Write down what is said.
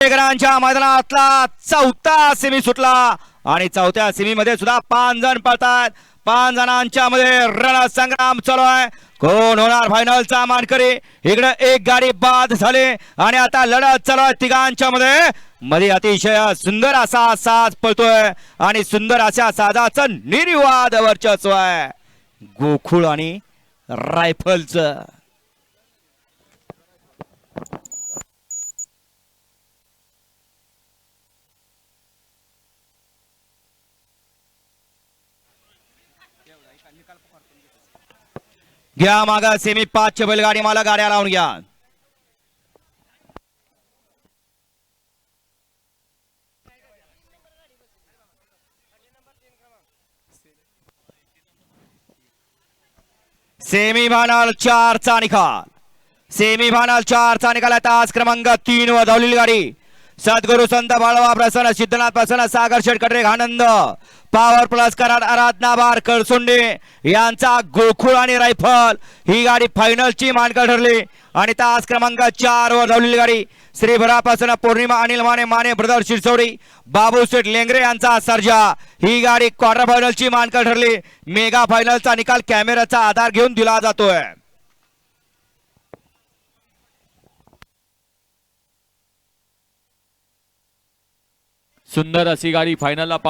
पुणेकरांच्या मैदानातला चौथा सेमी सुटला आणि चौथ्या सेमी मध्ये सुद्धा 5 जण पळतात. 5 जणांच्या मध्ये रणसंग्राम चालू आहे. कोण होणार फायनलचा मानकरी? इकडे एक गाडी बाद झाली आणि आता लढत चालू आहे तिघांच्या मध्ये अतिशय सुंदर असा साज पळतोय आणि सुंदर अशा साजाचं निर्विवाद वर्चस्व आहे गोकुळ आणि रायफलचं. घ्या मागा सेमी 5 च्या बैलगाडी मला गाड्या लावून घ्या. सेमी फायनल 4 चा निकाल. सेमी फायनल 4 चा निकाल. तास क्रमांक 3 वर धावलेली गाडी सद्गुरु संत बाळवा प्रसन्न सिद्धनाथ प्रसन्न सागर शेटकडे आनंद पॉवर प्लस कराड आराधना बार कळसुंडे यांचा गोकुळ आणि रायफल ही गाडी फायनलची मानकरी ठरली. आणि तास क्रमांक 4 वर धावलेली गाडी श्री भरापासून पौर्णिमा अनिल माने ब्रदर शिरसवडी बाबू शेठ लेंगरे यांचा सर्जा ही गाडी क्वार्टर फायनलची मानकरी ठरली. मेगा फायनलचा निकाल कॅमेऱ्याचा आधार घेऊन दिला जातोय. सुंदर अशी गाडी फायनलला